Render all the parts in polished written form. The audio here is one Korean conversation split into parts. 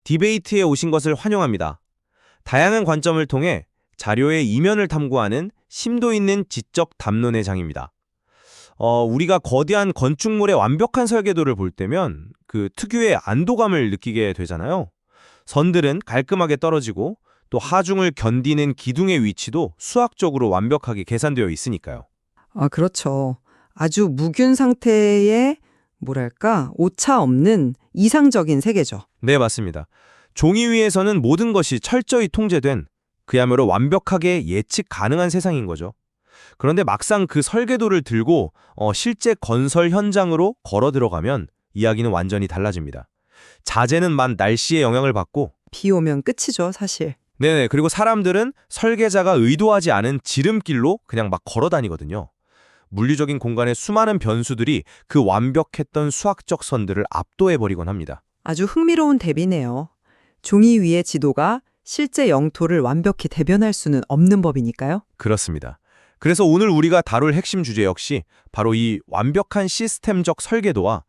디베이트에 오신 것을 환영합니다. 다양한 관점을 통해 자료의 이면을 탐구하는 심도 있는 지적 담론의 장입니다. 우리가 거대한 건축물의 완벽한 설계도를 볼 때면 그 특유의 안도감을 느끼게 되잖아요. 선들은 깔끔하게 떨어지고 또 하중을 견디는 기둥의 위치도 수학적으로 완벽하게 계산되어 있으니까요. 아, 그렇죠. 아주 무균 상태의 뭐랄까, 오차 없는 이상적인 세계죠. 네, 맞습니다. 종이 위에서는 모든 것이 철저히 통제된 그야말로 완벽하게 예측 가능한 세상인 거죠. 그런데 막상 그 설계도를 들고 실제 건설 현장으로 걸어 들어가면 이야기는 완전히 달라집니다. 자재는 만 날씨의 영향을 받고 비 오면 끝이죠, 사실. 네네, 그리고 사람들은 설계자가 의도하지 않은 지름길로 그냥 막 걸어 다니거든요. 물리적인 공간의 수많은 변수들이 그 완벽했던 수학적 선들을 압도해버리곤 합니다. 아주 흥미로운 대비네요. 종이 위의 지도가 실제 영토를 완벽히 대변할 수는 없는 법이니까요. 그렇습니다. 그래서 오늘 우리가 다룰 핵심 주제 역시 바로 이 완벽한 시스템적 설계도와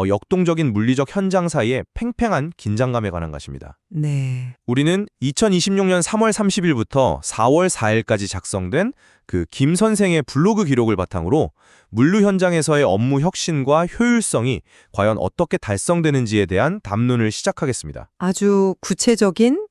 역동적인 물리적 현장 사이의 팽팽한 긴장감에 관한 것입니다. 네. 우리는 2026년 3월 30일부터 4월 4일까지 작성된 그 김 선생의 블로그 기록을 바탕으로 물류 현장에서의 업무 혁신과 효율성이 과연 어떻게 달성되는지에 대한 담론을 시작하겠습니다. 아주 구체적인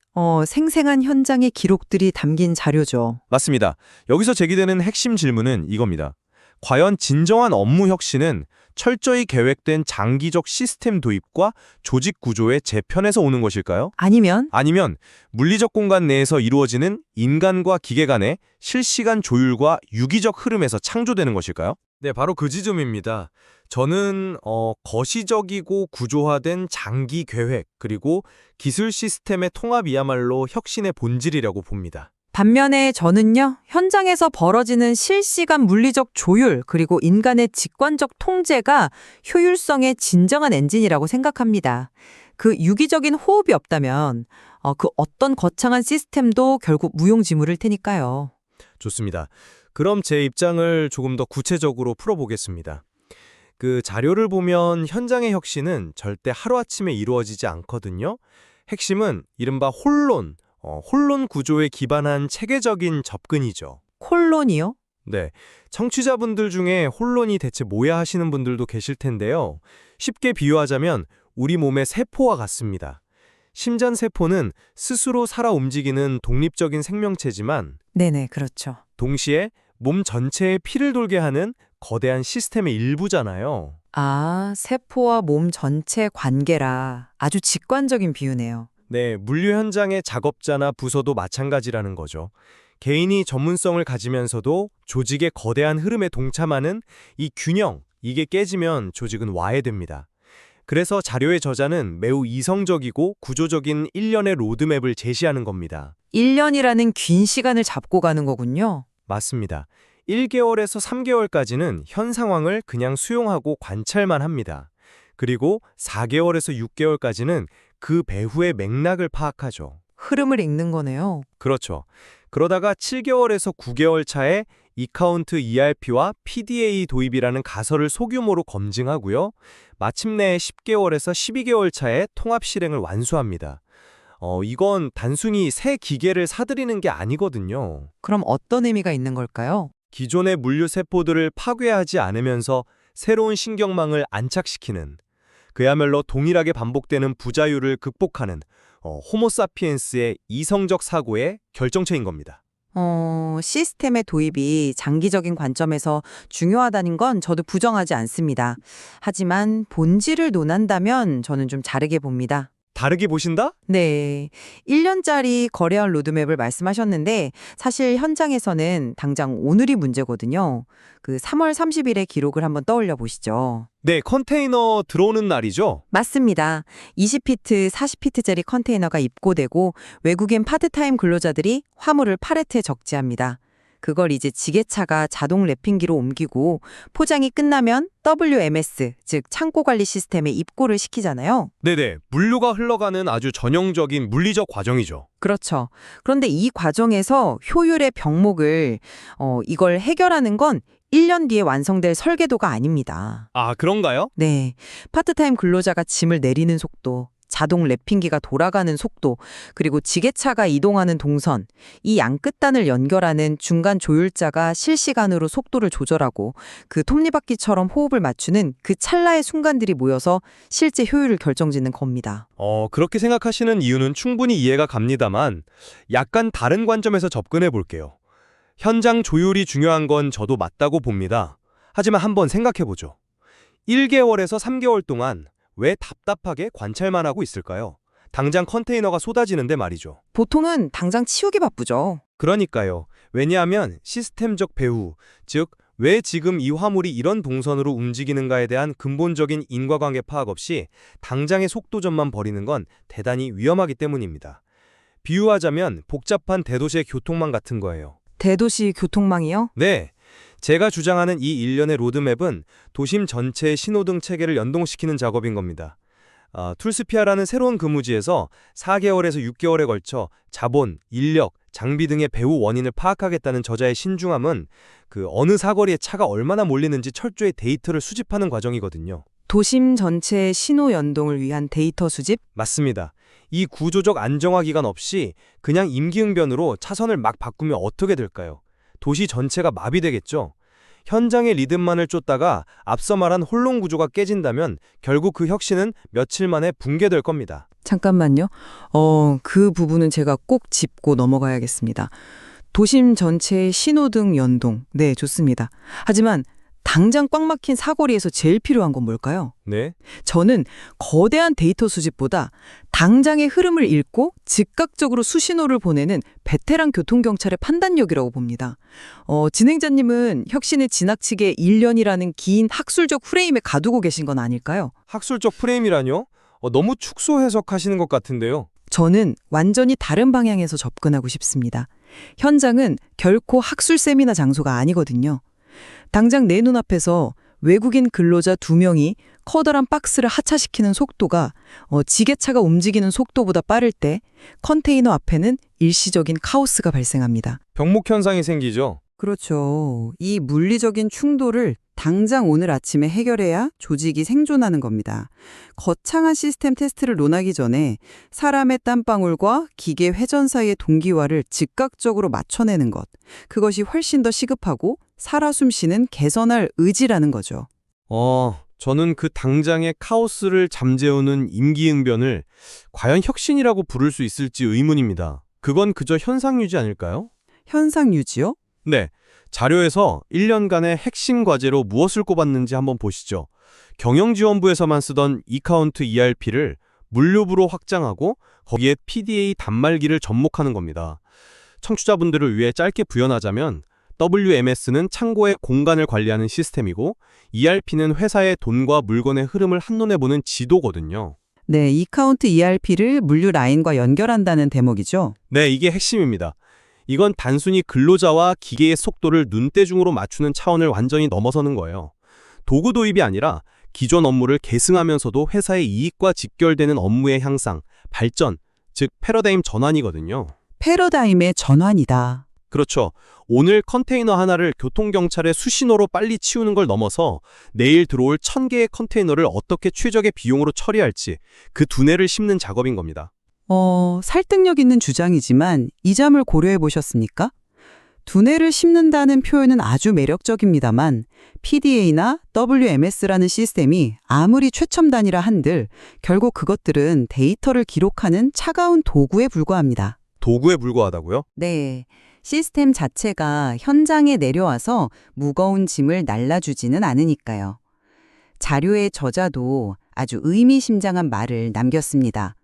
생생한 현장의 기록들이 담긴 자료죠. 맞습니다. 여기서 제기되는 핵심 질문은 이겁니다. 과연 진정한 업무 혁신은 철저히 계획된 장기적 시스템 도입과 조직 구조의 재편에서 오는 것일까요? 아니면 아니면 물리적 공간 내에서 이루어지는 인간과 기계 간의 실시간 조율과 유기적 흐름에서 창조되는 것일까요? 네, 바로 그 지점입니다. 저는 거시적이고 구조화된 장기 계획 그리고 기술 시스템의 통합이야말로 혁신의 본질이라고 봅니다. 반면에 저는요, 현장에서 벌어지는 실시간 물리적 조율, 그리고 인간의 직관적 통제가 효율성의 진정한 엔진이라고 생각합니다. 그 유기적인 호흡이 없다면, 그 어떤 거창한 시스템도 결국 무용지물일 테니까요. 좋습니다. 그럼 제 입장을 조금 더 구체적으로 풀어보겠습니다. 그 자료를 보면 현장의 혁신은 절대 하루아침에 이루어지지 않거든요. 핵심은 이른바 혼론 구조에 기반한 체계적인 접근이죠. 콜론이요? 네, 청취자분들 중에 혼론이 대체 뭐야 하시는 분들도 계실 텐데요. 쉽게 비유하자면 우리 몸의 세포와 같습니다. 심장세포는 스스로 살아 움직이는 독립적인 생명체지만 네네, 그렇죠. 동시에 몸 전체에 피를 돌게 하는 거대한 시스템의 일부잖아요. 아, 세포와 몸 전체 관계라 아주 직관적인 비유네요. 네, 물류 현장의 작업자나 부서도 마찬가지라는 거죠. 개인이 전문성을 가지면서도 조직의 거대한 흐름에 동참하는 이 균형, 이게 깨지면 조직은 와해됩니다. 그래서 자료의 저자는 매우 이성적이고 구조적인 일련의 로드맵을 제시하는 겁니다. 1년이라는 긴 시간을 잡고 가는 거군요. 맞습니다. 1개월에서 3개월까지는 현 상황을 그냥 수용하고 관찰만 합니다. 그리고 4개월에서 6개월까지는 그 배후의 맥락을 파악하죠. 흐름을 읽는 거네요. 그렇죠. 그러다가 7개월에서 9개월 차에 이카운트 ERP와 PDA 도입이라는 가설을 소규모로 검증하고요. 마침내 10개월에서 12개월 차에 통합 실행을 완수합니다. 이건 단순히 새 기계를 사들이는 게 아니거든요. 그럼 어떤 의미가 있는 걸까요? 기존의 물류 세포들을 파괴하지 않으면서 새로운 신경망을 안착시키는, 그야말로 동일하게 반복되는 부자유를 극복하는 호모사피엔스의 이성적 사고의 결정체인 겁니다. 시스템의 도입이 장기적인 관점에서 중요하다는 건 저도 부정하지 않습니다. 하지만 본질을 논한다면 저는 좀 다르게 봅니다. 다르게 보신다? 네. 1년짜리 거래할 로드맵을 말씀하셨는데 사실 현장에서는 당장 오늘이 문제거든요. 그 3월 30일의 기록을 한번 떠올려 보시죠. 네, 컨테이너 들어오는 날이죠. 맞습니다. 20피트, 40피트짜리 컨테이너가 입고되고 외국인 파트타임 근로자들이 화물을 팔레트에 적재합니다. 그걸 이제 지게차가 자동 랩핑기로 옮기고 포장이 끝나면 WMS, 즉 창고관리 시스템에 입고를 시키잖아요. 네네, 물류가 흘러가는 아주 전형적인 물리적 과정이죠. 그렇죠. 그런데 이 과정에서 효율의 병목을 이걸 해결하는 건 1년 뒤에 완성될 설계도가 아닙니다. 아, 그런가요? 네. 파트타임 근로자가 짐을 내리는 속도, 자동 랩핑기가 돌아가는 속도, 그리고 지게차가 이동하는 동선, 이 양끝단을 연결하는 중간 조율자가 실시간으로 속도를 조절하고 그 톱니바퀴처럼 호흡을 맞추는 그 찰나의 순간들이 모여서 실제 효율을 결정짓는 겁니다. 그렇게 생각하시는 이유는 충분히 이해가 갑니다만 약간 다른 관점에서 접근해 볼게요. 현장 조율이 중요한 건 저도 맞다고 봅니다. 하지만 한번 생각해 보죠. 1개월에서 3개월 동안 왜 답답하게 관찰만 하고 있을까요? 당장 컨테이너가 쏟아지는데 말이죠. 보통은 당장 치우기 바쁘죠. 그러니까요. 왜냐하면 시스템적 배후, 즉 왜 지금 이 화물이 이런 동선으로 움직이는가에 대한 근본적인 인과관계 파악 없이 당장의 속도전만 벌이는 건 대단히 위험하기 때문입니다. 비유하자면 복잡한 대도시의 교통망 같은 거예요. 대도시 교통망이요? 네, 제가 주장하는 이 일련의 로드맵은 도심 전체의 신호등 체계를 연동시키는 작업인 겁니다. 툴스피아라는 새로운 근무지에서 4개월에서 6개월에 걸쳐 자본, 인력, 장비 등의 배후 원인을 파악하겠다는 저자의 신중함은 그 어느 사거리에 차가 얼마나 몰리는지 철저히 데이터를 수집하는 과정이거든요. 도심 전체의 신호 연동을 위한 데이터 수집? 맞습니다. 이 구조적 안정화 기간 없이 그냥 임기응변으로 차선을 막 바꾸면 어떻게 될까요? 도시 전체가 마비되겠죠. 현장의 리듬만을 쫓다가 앞서 말한 혼론 구조가 깨진다면 결국 그 혁신은 며칠 만에 붕괴될 겁니다. 잠깐만요. 그 부분은 제가 꼭 짚고 넘어가야겠습니다. 도심 전체의 신호등 연동. 네, 좋습니다. 하지만 당장 꽉 막힌 사거리에서 제일 필요한 건 뭘까요? 네. 저는 거대한 데이터 수집보다 당장의 흐름을 읽고 즉각적으로 수신호를 보내는 베테랑 교통경찰의 판단력이라고 봅니다. 진행자님은 혁신을 지나치게 1년이라는 긴 학술적 프레임에 가두고 계신 건 아닐까요? 학술적 프레임이라뇨? 너무 축소 해석하시는 것 같은데요. 저는 완전히 다른 방향에서 접근하고 싶습니다. 현장은 결코 학술 세미나 장소가 아니거든요. 당장 내 눈앞에서 외국인 근로자 2명이 커다란 박스를 하차시키는 속도가 지게차가 움직이는 속도보다 빠를 때 컨테이너 앞에는 일시적인 카오스가 발생합니다. 병목 현상이 생기죠. 그렇죠. 이 물리적인 충돌을 당장 오늘 아침에 해결해야 조직이 생존하는 겁니다. 거창한 시스템 테스트를 논하기 전에 사람의 땀방울과 기계 회전 사이의 동기화를 즉각적으로 맞춰내는 것. 그것이 훨씬 더 시급하고 살아 숨쉬는 개선할 의지라는 거죠. 저는 그 당장의 카오스를 잠재우는 임기응변을 과연 혁신이라고 부를 수 있을지 의문입니다. 그건 그저 현상 유지 아닐까요? 현상 유지요? 네, 자료에서 1년간의 핵심 과제로 무엇을 꼽았는지 한번 보시죠. 경영지원부에서만 쓰던 e카운트 ERP를 물류부로 확장하고 거기에 PDA 단말기를 접목하는 겁니다. 청취자분들을 위해 짧게 부연하자면 WMS는 창고의 공간을 관리하는 시스템이고 ERP는 회사의 돈과 물건의 흐름을 한눈에 보는 지도거든요. 네, e카운트 ERP를 물류 라인과 연결한다는 대목이죠. 네, 이게 핵심입니다. 이건 단순히 근로자와 기계의 속도를 눈대중으로 맞추는 차원을 완전히 넘어서는 거예요. 도구 도입이 아니라 기존 업무를 계승하면서도 회사의 이익과 직결되는 업무의 향상, 발전, 즉 패러다임 전환이거든요. 패러다임의 전환이다. 그렇죠. 오늘 컨테이너 하나를 교통경찰의 수신호로 빨리 치우는 걸 넘어서 내일 들어올 1000개의 컨테이너를 어떻게 최적의 비용으로 처리할지 그 두뇌를 심는 작업인 겁니다. 설득력 있는 주장이지만 이 점을 고려해 보셨습니까? 두뇌를 심는다는 표현은 아주 매력적입니다만 PDA나 WMS라는 시스템이 아무리 최첨단이라 한들 결국 그것들은 데이터를 기록하는 차가운 도구에 불과합니다. 도구에 불과하다고요? 네. 시스템 자체가 현장에 내려와서 무거운 짐을 날라주지는 않으니까요. 자료의 저자도 아주 의미심장한 말을 남겼습니다.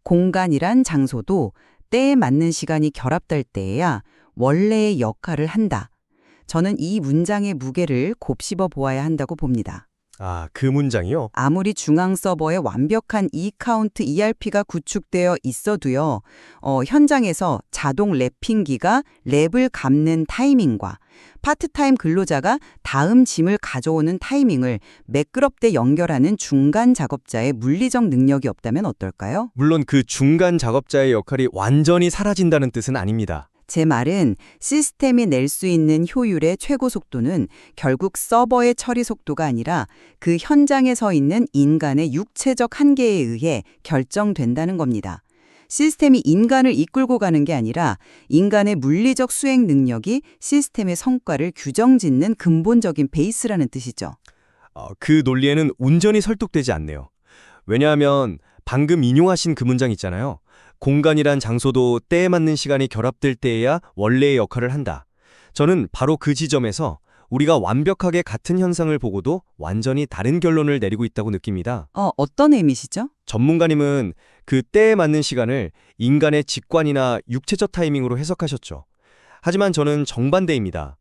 공간이란 장소도 때에 맞는 시간이 결합될 때에야 원래의 역할을 한다. 저는 이 문장의 무게를 곱씹어 보아야 한다고 봅니다. 그 문장이요? 아무리 중앙 서버에 완벽한 e카운트 ERP가 구축되어 있어도요. 현장에서 자동 랩핑기가 랩을 감는 타이밍과 파트타임 근로자가 다음 짐을 가져오는 타이밍을 매끄럽게 연결하는 중간 작업자의 물리적 능력이 없다면 어떨까요? 물론 그 중간 작업자의 역할이 완전히 사라진다는 뜻은 아닙니다. 제 말은 시스템이 낼 수 있는 효율의 최고 속도는 결국 서버의 처리 속도가 아니라 그 현장에 서 있는 인간의 육체적 한계에 의해 결정된다는 겁니다. 시스템이 인간을 이끌고 가는 게 아니라 인간의 물리적 수행 능력이 시스템의 성과를 규정짓는 근본적인 베이스라는 뜻이죠. 그 논리에는 온전히 설득되지 않네요. 왜냐하면 방금 인용하신 그 문장 있잖아요. 공간이란 장소도 때에 맞는 시간이 결합될 때에야 원래의 역할을 한다. 저는 바로 그 지점에서 우리가 완벽하게 같은 현상을 보고도 완전히 다른 결론을 내리고 있다고 느낍니다. 어떤 의미시죠? 전문가님은 그 때에 맞는 시간을 인간의 직관이나 육체적 타이밍으로 해석하셨죠. 하지만 저는 정반대입니다.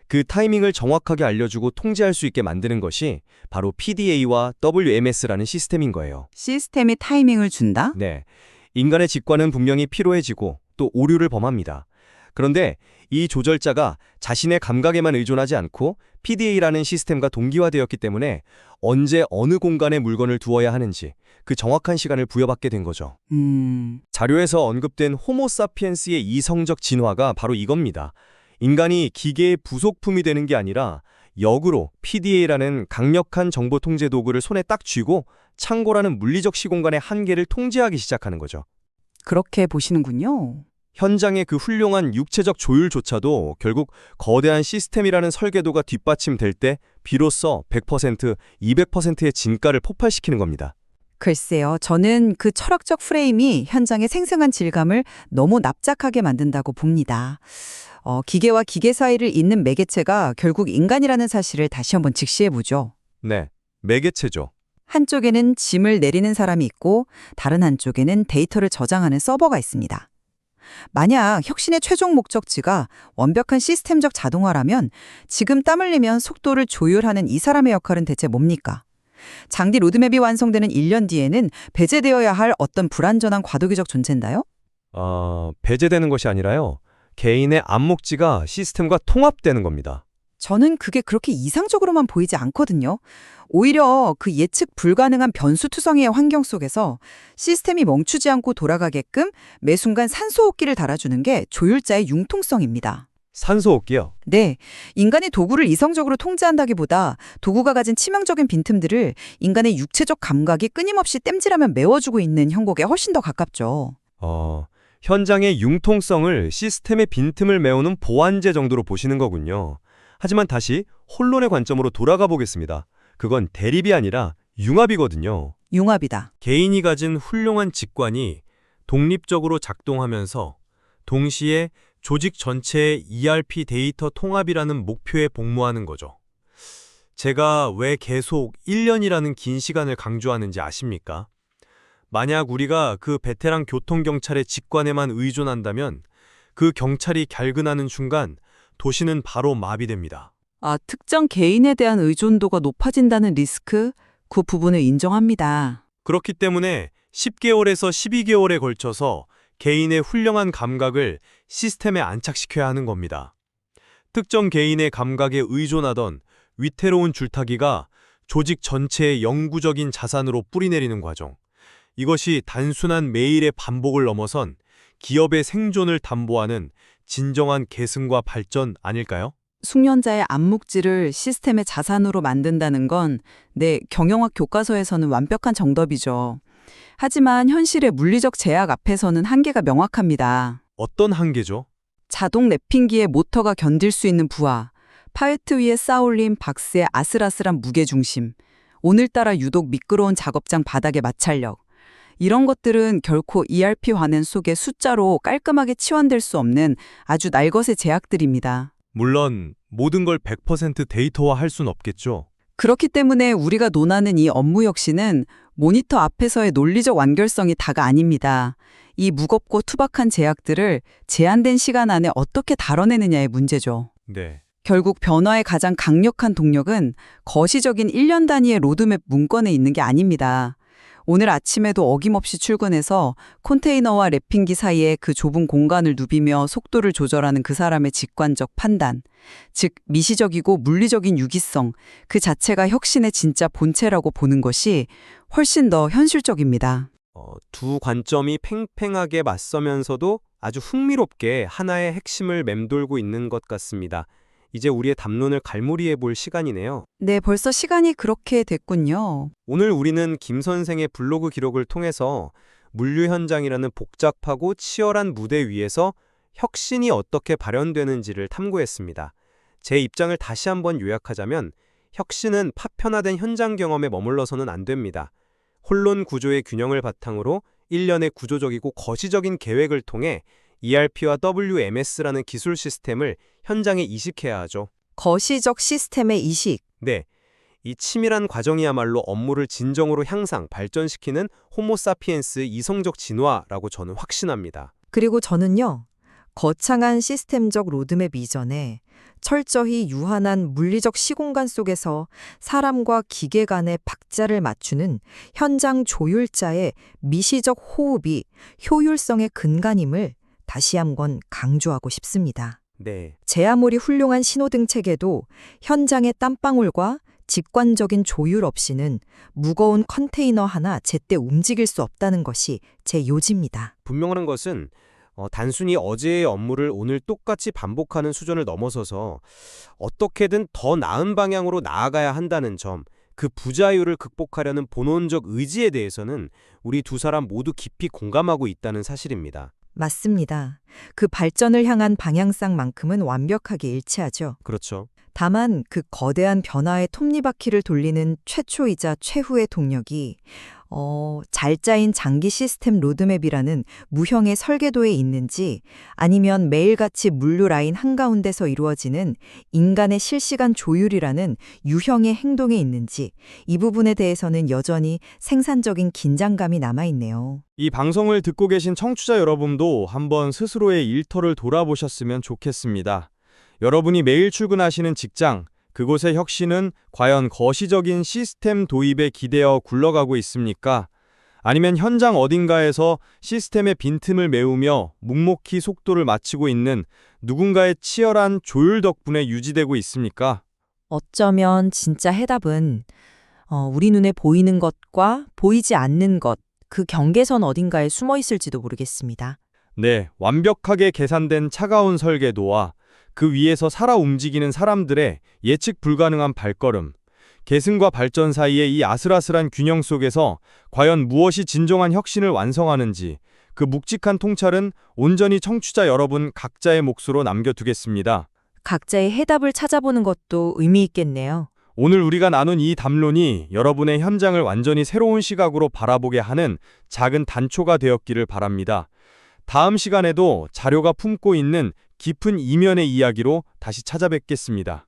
그 타이밍을 정확하게 알려주고 통제할 수 있게 만드는 것이 바로 PDA와 WMS라는 시스템인 거예요. 시스템이 타이밍을 준다? 네. 인간의 직관은 분명히 피로해지고 또 오류를 범합니다. 그런데 이 조절자가 자신의 감각에만 의존하지 않고 PDA라는 시스템과 동기화되었기 때문에 언제 어느 공간에 물건을 두어야 하는지 그 정확한 시간을 부여받게 된 거죠. 자료에서 언급된 호모사피엔스의 이성적 진화가 바로 이겁니다. 인간이 기계의 부속품이 되는 게 아니라 역으로 PDA라는 강력한 정보 통제 도구를 손에 딱 쥐고 창고라는 물리적 시공간의 한계를 통제하기 시작하는 거죠. 그렇게 보시는군요. 현장의 그 훌륭한 육체적 조율조차도 결국 거대한 시스템이라는 설계도가 뒷받침될 때 비로소 100%, 200%의 진가를 폭발시키는 겁니다. 글쎄요, 저는 그 철학적 프레임이 현장의 생생한 질감을 너무 납작하게 만든다고 봅니다. 기계와 기계 사이를 잇는 매개체가 결국 인간이라는 사실을 다시 한번 직시해보죠. 네, 매개체죠. 한쪽에는 짐을 내리는 사람이 있고 다른 한쪽에는 데이터를 저장하는 서버가 있습니다. 만약 혁신의 최종 목적지가 완벽한 시스템적 자동화라면 지금 땀 흘리면 속도를 조율하는 이 사람의 역할은 대체 뭡니까? 장디 로드맵이 완성되는 1년 뒤에는 배제되어야 할 어떤 불완전한 과도기적 존재인가요? 배제되는 것이 아니라요. 개인의 암묵지가 시스템과 통합되는 겁니다. 저는 그게 그렇게 이상적으로만 보이지 않거든요. 오히려 그 예측 불가능한 변수투성이의 환경 속에서 시스템이 멈추지 않고 돌아가게끔 매 순간 산소호흡기를 달아주는 게 조율자의 융통성입니다. 산소호흡기요? 네, 인간이 도구를 이성적으로 통제한다기보다 도구가 가진 치명적인 빈틈들을 인간의 육체적 감각이 끊임없이 땜질하며 메워주고 있는 형국에 훨씬 더 가깝죠. 현장의 융통성을 시스템의 빈틈을 메우는 보완제 정도로 보시는 거군요. 하지만 다시 혼론의 관점으로 돌아가 보겠습니다. 그건 대립이 아니라 융합이거든요. 융합이다. 개인이 가진 훌륭한 직관이 독립적으로 작동하면서 동시에 조직 전체의 ERP 데이터 통합이라는 목표에 복무하는 거죠. 제가 왜 계속 1년이라는 긴 시간을 강조하는지 아십니까? 만약 우리가 그 베테랑 교통경찰의 직관에만 의존한다면 그 경찰이 갈근하는 순간 도시는 바로 마비됩니다. 특정 개인에 대한 의존도가 높아진다는 리스크, 그 부분을 인정합니다. 그렇기 때문에 10개월에서 12개월에 걸쳐서 개인의 훌륭한 감각을 시스템에 안착시켜야 하는 겁니다. 특정 개인의 감각에 의존하던 위태로운 줄타기가 조직 전체의 영구적인 자산으로 뿌리내리는 과정. 이것이 단순한 매일의 반복을 넘어선 기업의 생존을 담보하는 진정한 계승과 발전 아닐까요? 숙련자의 암묵지를 시스템의 자산으로 만든다는 건 경영학 교과서에서는 완벽한 정답이죠. 하지만 현실의 물리적 제약 앞에서는 한계가 명확합니다. 어떤 한계죠? 자동 랩핑기의 모터가 견딜 수 있는 부하, 팔레트 위에 쌓아올린 박스의 아슬아슬한 무게중심, 오늘따라 유독 미끄러운 작업장 바닥의 마찰력, 이런 것들은 결코 ERP 화면 속의 숫자로 깔끔하게 치환될 수 없는 아주 날것의 제약들입니다. 물론 모든 걸 100% 데이터화할 순 없겠죠. 그렇기 때문에 우리가 논하는 이 업무 역시는 모니터 앞에서의 논리적 완결성이 다가 아닙니다. 이 무겁고 투박한 제약들을 제한된 시간 안에 어떻게 다뤄내느냐의 문제죠. 네. 결국 변화의 가장 강력한 동력은 거시적인 1년 단위의 로드맵 문건에 있는 게 아닙니다. 오늘 아침에도 어김없이 출근해서 컨테이너와 랩핑기 사이에 그 좁은 공간을 누비며 속도를 조절하는 그 사람의 직관적 판단, 즉 미시적이고 물리적인 유기성, 그 자체가 혁신의 진짜 본체라고 보는 것이 훨씬 더 현실적입니다. 두 관점이 팽팽하게 맞서면서도 아주 흥미롭게 하나의 핵심을 맴돌고 있는 것 같습니다. 이제 우리의 담론을 갈무리해 볼 시간이네요. 네, 벌써 시간이 그렇게 됐군요. 오늘 우리는 김 선생의 블로그 기록을 통해서 물류 현장이라는 복잡하고 치열한 무대 위에서 혁신이 어떻게 발현되는지를 탐구했습니다. 제 입장을 다시 한번 요약하자면 혁신은 파편화된 현장 경험에 머물러서는 안 됩니다. 혼론 구조의 균형을 바탕으로 일련의 구조적이고 거시적인 계획을 통해 ERP와 WMS라는 기술 시스템을 현장에 이식해야 하죠. 거시적 시스템의 이식. 네, 이 치밀한 과정이야말로 업무를 진정으로 향상, 발전시키는 호모사피엔스의 이성적 진화라고 저는 확신합니다. 그리고 저는요, 거창한 시스템적 로드맵 이전에 철저히 유한한 물리적 시공간 속에서 사람과 기계 간의 박자를 맞추는 현장 조율자의 미시적 호흡이 효율성의 근간임을 다시 한번 강조하고 싶습니다. 네, 제 아무리 훌륭한 신호등 체계도 현장의 땀방울과 직관적인 조율 없이는 무거운 컨테이너 하나 제때 움직일 수 없다는 것이 제 요지입니다. 분명한 것은 단순히 어제의 업무를 오늘 똑같이 반복하는 수준을 넘어서서 어떻게든 더 나은 방향으로 나아가야 한다는 점, 그 부자유를 극복하려는 본원적 의지에 대해서는 우리 두 사람 모두 깊이 공감하고 있다는 사실입니다. 맞습니다. 그 발전을 향한 방향성만큼은 완벽하게 일치하죠. 그렇죠. 다만 그 거대한 변화의 톱니바퀴를 돌리는 최초이자 최후의 동력이 잘 짜인 장기 시스템 로드맵이라는 무형의 설계도에 있는지 아니면 매일같이 물류 라인 한가운데서 이루어지는 인간의 실시간 조율이라는 유형의 행동에 있는지 이 부분에 대해서는 여전히 생산적인 긴장감이 남아있네요. 이 방송을 듣고 계신 청취자 여러분도 한번 스스로의 일터를 돌아보셨으면 좋겠습니다. 여러분이 매일 출근하시는 직장, 그곳의 혁신은 과연 거시적인 시스템 도입에 기대어 굴러가고 있습니까? 아니면 현장 어딘가에서 시스템의 빈틈을 메우며 묵묵히 속도를 맞추고 있는 누군가의 치열한 조율 덕분에 유지되고 있습니까? 어쩌면 진짜 해답은 우리 눈에 보이는 것과 보이지 않는 것, 그 경계선 어딘가에 숨어 있을지도 모르겠습니다. 네, 완벽하게 계산된 차가운 설계도와 그 위에서 살아 움직이는 사람들의 예측 불가능한 발걸음, 계승과 발전 사이의 이 아슬아슬한 균형 속에서 과연 무엇이 진정한 혁신을 완성하는지 그 묵직한 통찰은 온전히 청취자 여러분 각자의 몫으로 남겨두겠습니다. 각자의 해답을 찾아보는 것도 의미 있겠네요. 오늘 우리가 나눈 이 담론이 여러분의 현장을 완전히 새로운 시각으로 바라보게 하는 작은 단초가 되었기를 바랍니다. 다음 시간에도 자료가 품고 있는 깊은 이면의 이야기로 다시 찾아뵙겠습니다.